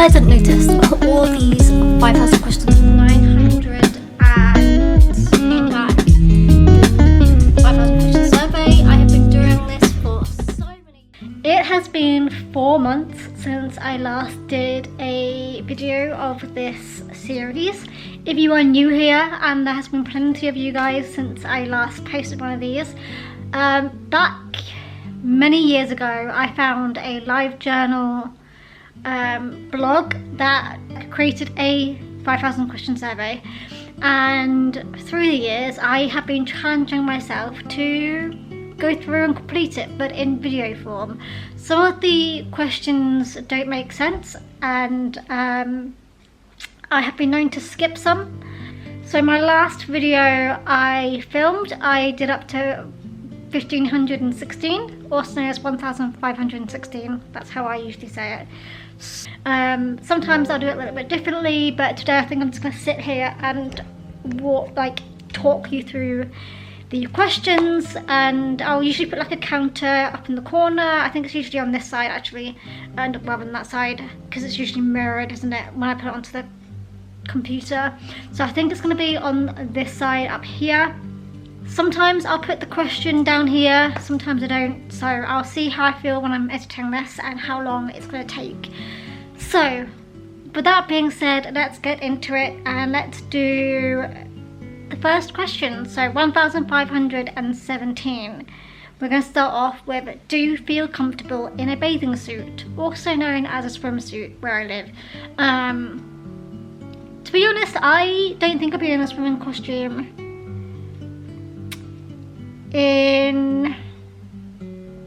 guys have noticed all these 5,000 questions, 5,000 question survey? I have been doing this for so many. It has been 4 months since I last did a video of this series. If you are new here, and there has been plenty of you guys since I last posted one of these, back many years ago I found a LiveJournal blog that created a 5,000 question survey, and through the years I have been challenging myself to go through and complete it, but in video form. Some of the questions don't make sense, and I have been known to skip some. So my last video I filmed, I did up to 1516, also known as 1516. That's how I usually say it. Sometimes I'll do it a little bit differently, but today I think I'm just going to sit here and talk you through the questions, and I'll usually put like a counter up in the corner. I think it's usually on this side actually, and rather than that side, because it's usually mirrored, isn't it, when I put it onto the computer. So I think it's going to be on this side up here. Sometimes I'll put the question down here, sometimes I don't, so I'll see how I feel when I'm editing this and how long it's going to take. So with that being said, let's get into it and let's do the first question. So 1517. We're going to start off with, do you feel comfortable in a bathing suit, also known as a swimsuit where I live? To be honest, I don't think I'll be in a swimming costume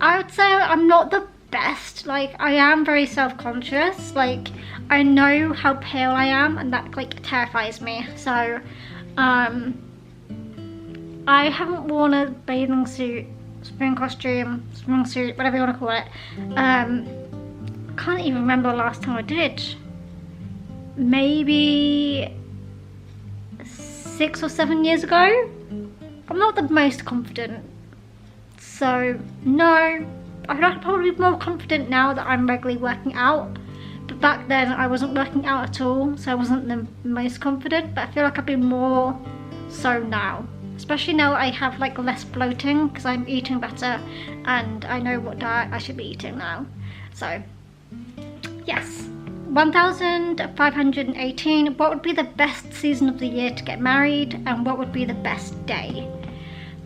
I would say I'm not the best. Like, I am very self-conscious. Like, I know how pale I am, and that terrifies me. So I haven't worn a bathing suit, swimming costume, swimming suit, whatever you want to call it. I can't even remember the last time I did. Maybe 6 or 7 years ago. I'm not the most confident, so no. I feel like I'm probably more confident now that I'm regularly working out, but back then I wasn't working out at all, so I wasn't the most confident. But I feel like I've been more so now, especially now I have less bloating because I'm eating better and I know what diet I should be eating now. So yes. 1518. What would be the best season of the year to get married, and what would be the best day?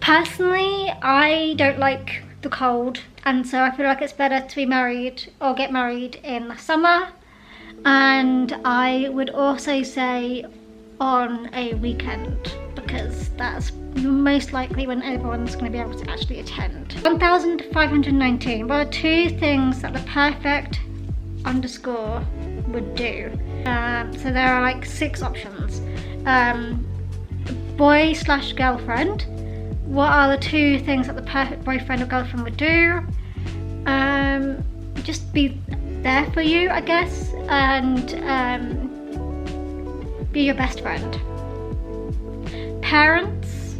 Personally, I don't like the cold, and so I feel like it's better to be married or get married in the summer. And I would also say on a weekend, because that's most likely when everyone's going to be able to actually attend. 1519. What are 2 things that the perfect underscore would do? So there are 6 options. Boy/girlfriend. What are the 2 things that the perfect boyfriend or girlfriend would do? Just be there for you, I guess, and be your best friend. Parents,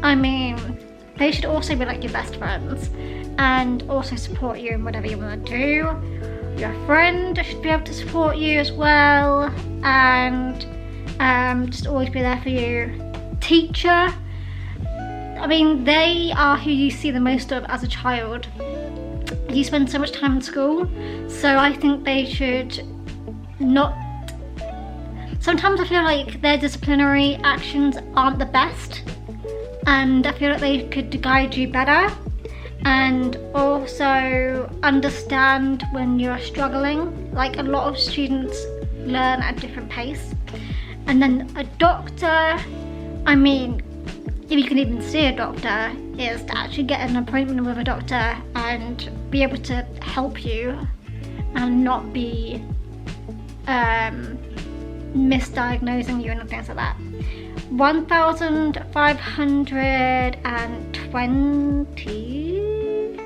I mean, they should also be your best friends and also support you in whatever you want to do. Your friend should be able to support you as well, and just always be there for you. Teacher, I mean, they are who you see the most of as a child. You spend so much time in school, so I think they should not. Sometimes I feel like their disciplinary actions aren't the best, and I feel like they could guide you better and also understand when you're struggling. A lot of students learn at a different pace. And then a doctor, I mean, if you can even see a doctor, is to actually get an appointment with a doctor and be able to help you and not be misdiagnosing you and things like that. 1520.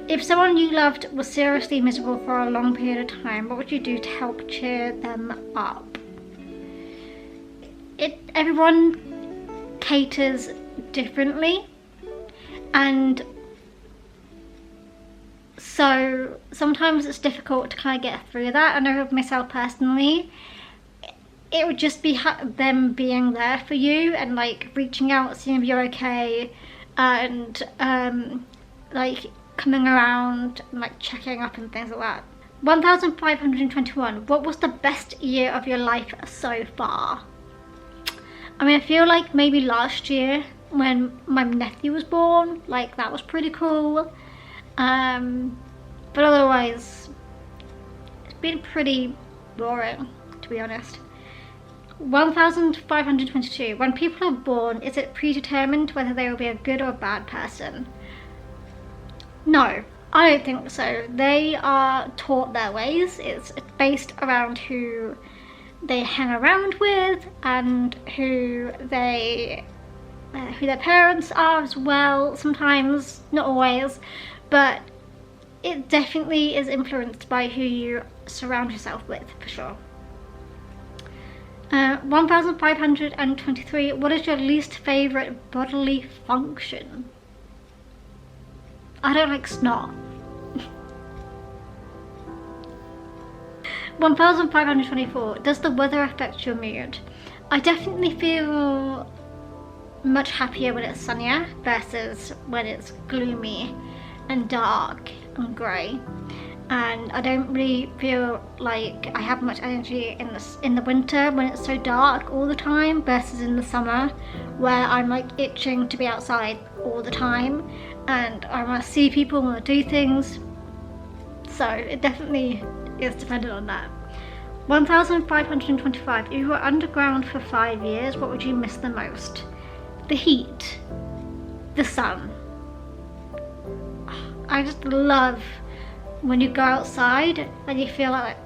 If someone you loved was seriously miserable for a long period of time, what would you do to help cheer them up? Everyone caters differently, and So sometimes it's difficult to kind of get through that. I know with myself personally, it would just be them being there for you and like reaching out, seeing if you're okay, and like coming around and like checking up and things like that. 1521. What was the best year of your life so far? I mean, I feel like maybe last year when my nephew was born, like that was pretty cool. But otherwise, it's been pretty boring, to be honest. 1522. When people are born, is it predetermined whether they will be a good or a bad person? No, I don't think so. They are taught their ways. It's based around who they hang around with and who their parents are as well. Sometimes, not always, but it definitely is influenced by who you surround yourself with, for sure. 1523. What is your least favourite bodily function? I don't like snot. 1524. Does the weather affect your mood? I definitely feel much happier when it's sunnier versus when it's gloomy and dark and grey. And I don't really feel like I have much energy in the winter when it's so dark all the time versus in the summer where I'm like itching to be outside all the time and I want to see people, want to do things. So it definitely is dependent on that. 1525. If you were underground for 5 years, what would you miss the most? The heat, the sun. I just love when you go outside and you feel like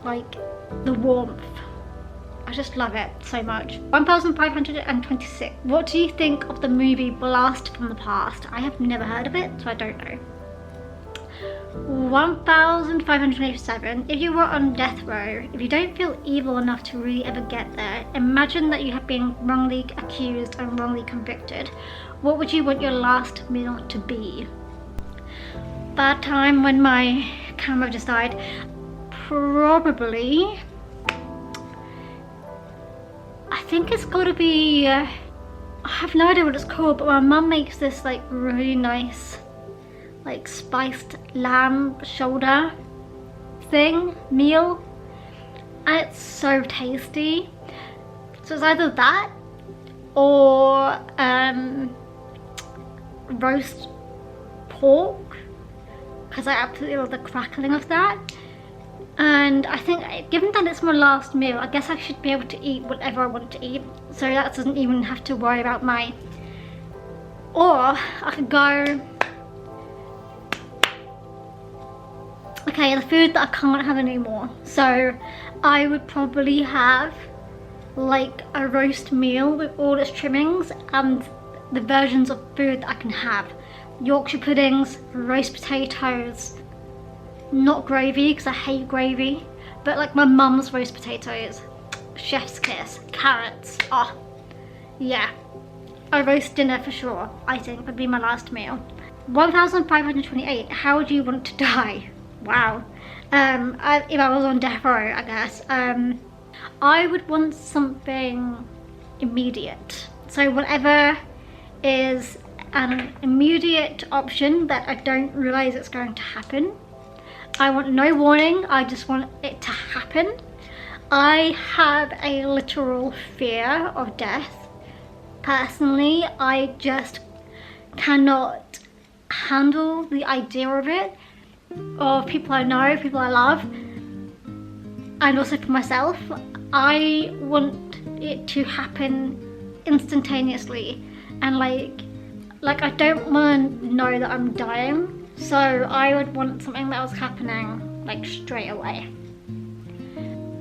the warmth. I just love it so much. 1526. What do you think of the movie Blast from the Past? I have never heard of it, so I don't know. 1587. If you were on death row, if you don't feel evil enough to really ever get there, imagine that you have been wrongly accused and wrongly convicted. What would you want your last meal to be? Bad time when my camera just died. Probably, I think it's got to be, I have no idea what it's called, but my mum makes this like really nice like spiced lamb shoulder meal, and it's so tasty. So it's either that or roast pork, because I absolutely love the crackling of that. And I think, given that it's my last meal, I guess I should be able to eat whatever I want to eat, so that doesn't even have to worry about my, or I could go, okay, the food that I can't have anymore. So I would probably have like a roast meal with all its trimmings and the versions of food that I can have. Yorkshire puddings, roast potatoes, not gravy because I hate gravy, but like my mum's roast potatoes, chef's kiss, carrots. Oh yeah, a roast dinner for sure, I think would be my last meal. 1528. How would you want to die? Wow. If I was on death row, I guess, I would want something immediate. So whatever is an immediate option that I don't realise it's going to happen. I want no warning, I just want it to happen. I have a literal fear of death. Personally, I just cannot handle the idea of it, of people I know, people I love, and also for myself. I want it to happen instantaneously, and like I don't want to know that I'm dying, so I would want something that was happening like straight away.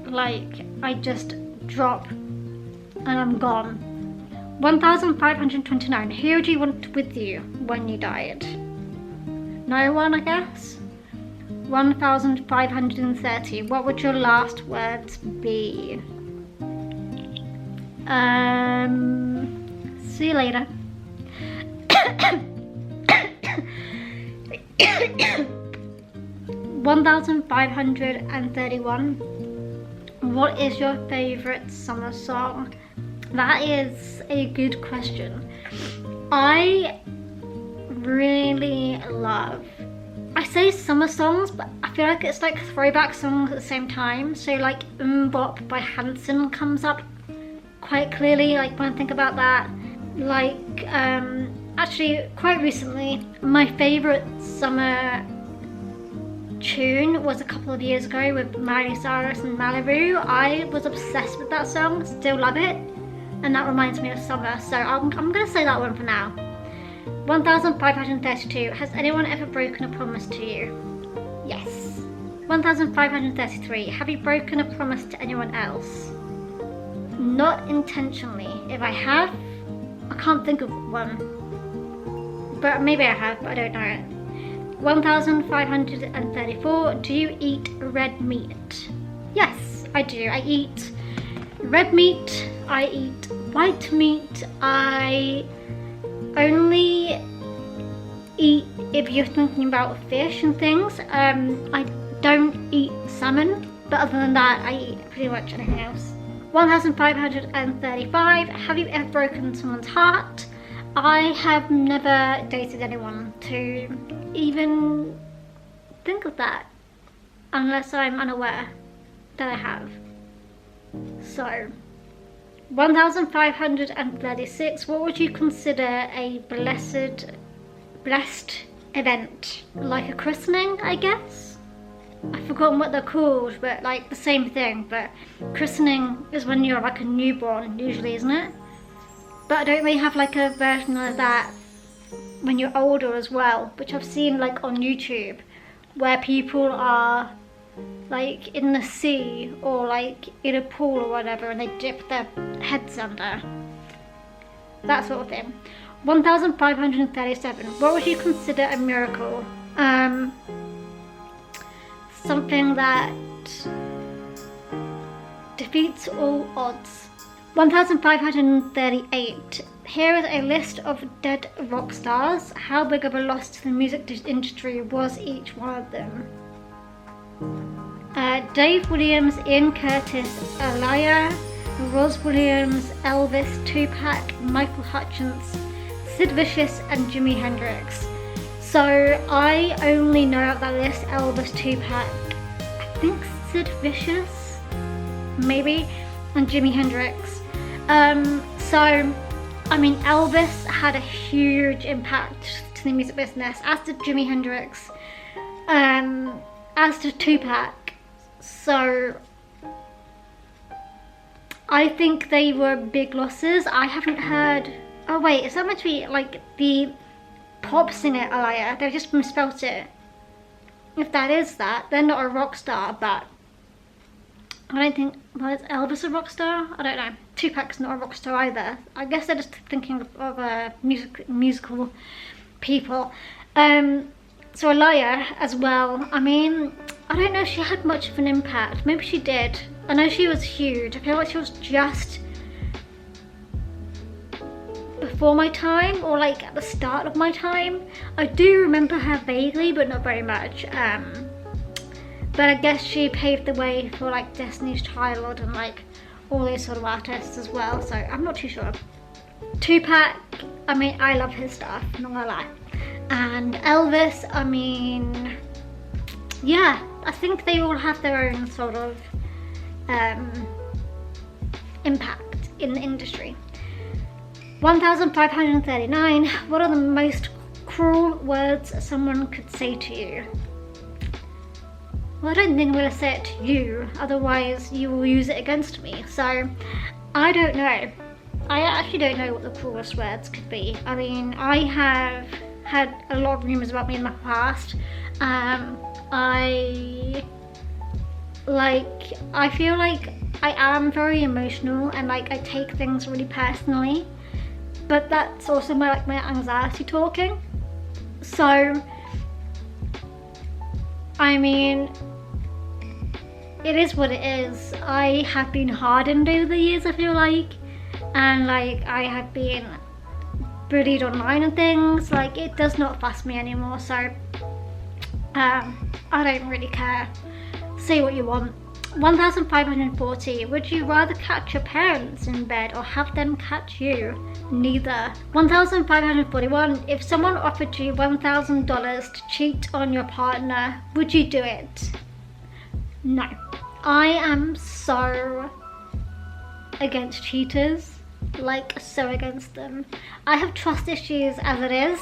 Like I just drop and I'm gone. 1529. Who do you want with you when you died? No one, I guess. 1530. What would your last words be? See you later. 1531. What is your favourite summer song? That is a good question. I really love, I say summer songs, but I feel like it's like throwback songs at the same time. So like Bop by Hanson comes up quite clearly, like when I think about that. Like actually quite recently, my favourite summer tune was a couple of years ago with Miley Cyrus and Malibu. I was obsessed with that song, still love it, and that reminds me of summer, so I'm gonna say that one for now. 1532. Has anyone ever broken a promise to you? Yes. 1533. Have you broken a promise to anyone else? Not intentionally. If I have, I can't think of one, but maybe I have, but I don't know. 1534. Do you eat red meat? Yes, I do. I eat red meat, I eat white meat. I only eat if you're thinking about fish and things. I don't eat salmon, but other than that, I eat pretty much anything else. 1535. Have you ever broken someone's heart? I have never dated anyone to even think of that, unless I'm unaware that I have. So, 1536. What would you consider a blessed event? Like a christening, I guess? I've forgotten what they're called, but like the same thing. But christening is when you're like a newborn, usually, isn't it? But don't they have like a version of that when you're older as well, which I've seen like on YouTube, where people are like in the sea or like in a pool or whatever, and they dip their heads under, that sort of thing. 1537. What would you consider a miracle? Something that defeats all odds. 1538. Here is a list of dead rock stars. How big of a loss to the music industry was each one of them? Dave Williams, Ian Curtis, Aaliyah, Ross Williams, Elvis, Tupac, Michael Hutchence, Sid Vicious, and Jimi Hendrix. So I only know of that list Elvis, Tupac, I think Sid Vicious, maybe, and Jimi Hendrix. So, I mean, Elvis had a huge impact to the music business, as did Jimi Hendrix, as did Tupac. So, I think they were big losses. I haven't heard, oh wait, is that meant to be like the pop singer Aaliyah? They've just misspelt it. If that is that, they're not a rock star, but I don't think, well, is Elvis a rock star? I don't know. Tupac's not a rock star either. I guess they're just thinking of musical people. So Aaliyah as well. I mean, I don't know if she had much of an impact. Maybe she did. I know she was huge. I feel like she was just before my time, or like at the start of my time. I do remember her vaguely, but not very much. But I guess she paved the way for like Destiny's Child and like all those sort of artists as well, so I'm not too sure. Tupac, I mean, I love his stuff, not gonna lie. And Elvis, I mean, yeah, I think they all have their own sort of impact in the industry. 1539. What are the most cruel words someone could say to you? Well, I don't think I'm going to say it to you, otherwise you will use it against me. So, I don't know. I actually don't know what the cruelest words could be. I mean, I have had a lot of rumours about me in my past. I feel like I am very emotional and like I take things really personally. But that's also my anxiety talking. So, I mean, it is what it is. I have been hardened over the years, I feel like. And like, I have been bullied online and things. Like, it does not fuss me anymore. So, I don't really care. Say what you want. 1540. Would you rather catch your parents in bed or have them catch you? Neither. 1541. If someone offered you $1,000 to cheat on your partner, would you do it? No. I am so against cheaters. Like, so against them. I have trust issues as it is.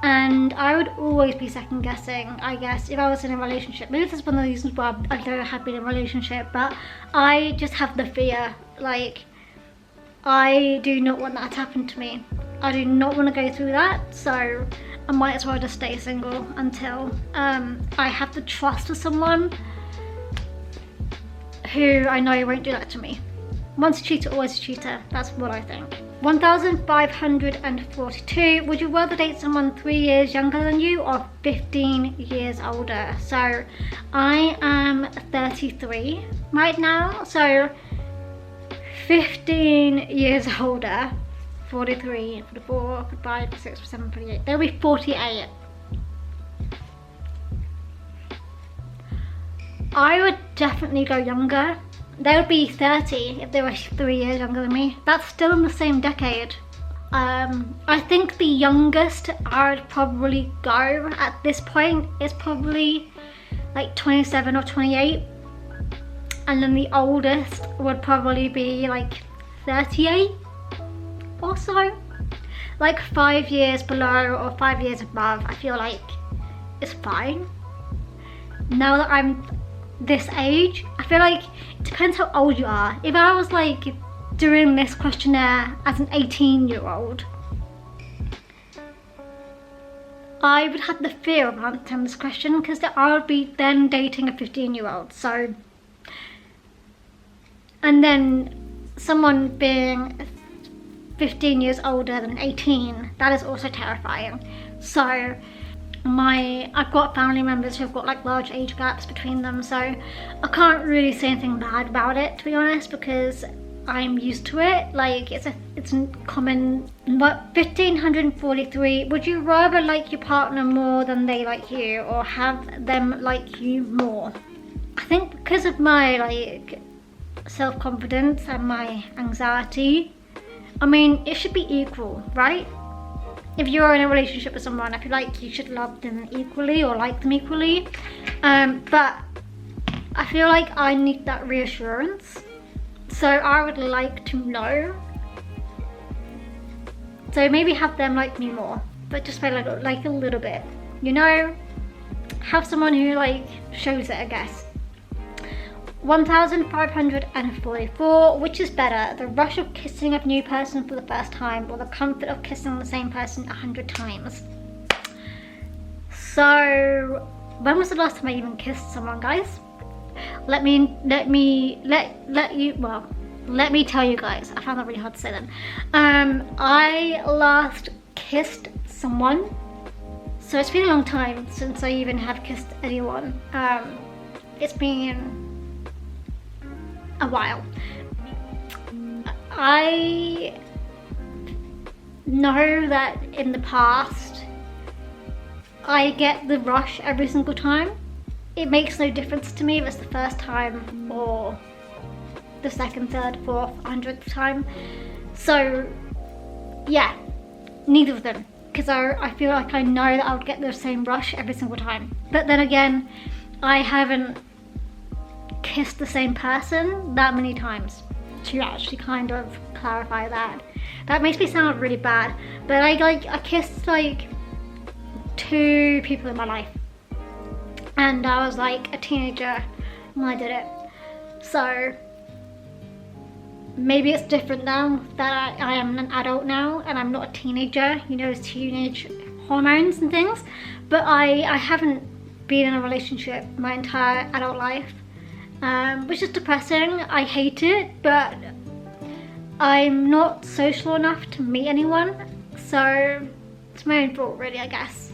And I would always be second guessing, I guess, if I was in a relationship. Maybe this is one of the reasons why I don't have been in a relationship, but I just have the fear. Like, I do not want that to happen to me. I do not want to go through that, so I might as well just stay single until I have the trust of someone who I know won't do that to me. Once a cheater, always a cheater. That's what I think. 1542. Would you rather date someone 3 years younger than you or 15 years older? So I am 33 right now. So 15 years older. 43, 44, 45, 46, 47, 48. They'll be 48. I would definitely go younger. They would be 30 if they were 3 years younger than me. That's still in the same decade. I think the youngest I would probably go at this point is probably like 27 or 28. And then the oldest would probably be like 38 or so. Like 5 years below or 5 years above, I feel like it's fine. Now that I'm this age, I feel like it depends how old you are. If I was like doing this questionnaire as an 18-year-old, I would have the fear of answering this question because I would be then dating a 15-year-old. So, and then someone being 15 years older than 18, that is also terrifying. So I've got family members who've got like large age gaps between them, so I can't really say anything bad about it, to be honest, because I'm used to it. Like, it's common. But 1543, would you rather like your partner more than they like you, or have them like you more? I think because of my like self-confidence and my anxiety, I mean, it should be equal, right? If you're in a relationship with someone, I feel like you should love them equally or like them equally. But I feel like I need that reassurance. So I would like to know. So maybe have them like me more, but just by like a little bit. You know, have someone who like shows it, I guess. 1544. Which is better, the rush of kissing a new person for the first time or the comfort of kissing the same person 100 times? So when was the last time I even kissed someone, guys? Let me tell you guys. I found that really hard to say then. I last kissed someone, so it's been a long time since I even have kissed anyone. It's been a while. I know that in the past I get the rush every single time. It makes no difference to me if it's the first time or the second, third, fourth, 100th time. So yeah, neither of them, because I feel like I know that I would get the same rush every single time. But then again, I haven't kissed the same person that many times to actually kind of clarify that. That makes me sound really bad, but I kissed like 2 people in my life, and I was like a teenager when I did it. So maybe it's different now that I am an adult now and I'm not a teenager, you know, teenage hormones and things. But I haven't been in a relationship my entire adult life. Which is depressing. I hate it, but I'm not social enough to meet anyone, so it's my own fault really, I guess.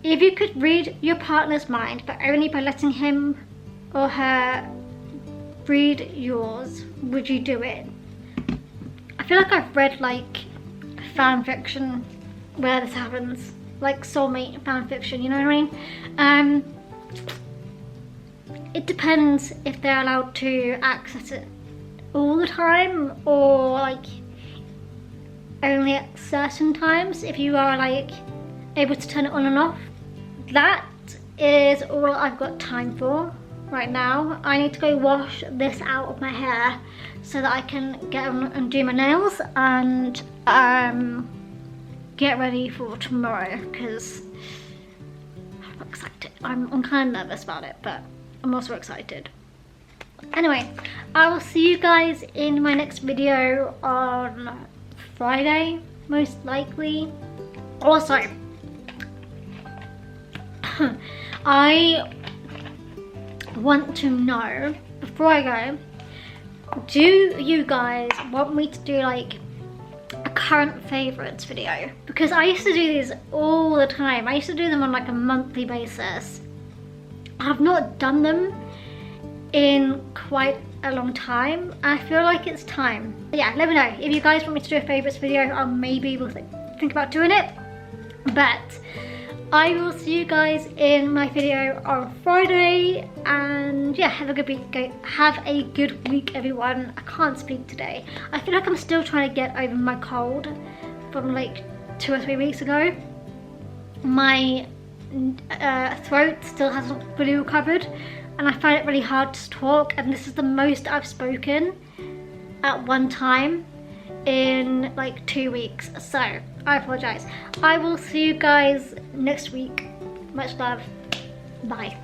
If you could read your partner's mind, but only by letting him or her read yours, would you do it? I feel like I've read like fan fiction where this happens, like soulmate fan fiction, you know what I mean? it depends if they're allowed to access it all the time or like only at certain times. If you are like able to turn it on and off, that is all I've got time for right now. I need to go wash this out of my hair so that I can get on and do my nails and get ready for tomorrow, because I'm excited. I'm kind of nervous about it, but I'm also excited. Anyway, I will see you guys in my next video on Friday, most likely. Also, I want to know, before I go, do you guys want me to do like a current favorites video? Because I used to do these all the time. I used to do them on like a monthly basis. I have not done them in quite a long time. I feel like it's time. Yeah, let me know if you guys want me to do a favorites video. I'll maybe will think about doing it, but I will see you guys in my video on Friday, and yeah, have a good week. Have a good week, everyone. I can't speak today. I feel like I'm still trying to get over my cold from like 2 or 3 weeks ago. My throat still hasn't fully recovered, and I find it really hard to talk, and this is the most I've spoken at one time in like 2 weeks, so I apologize. I will see you guys next week. Much love. Bye.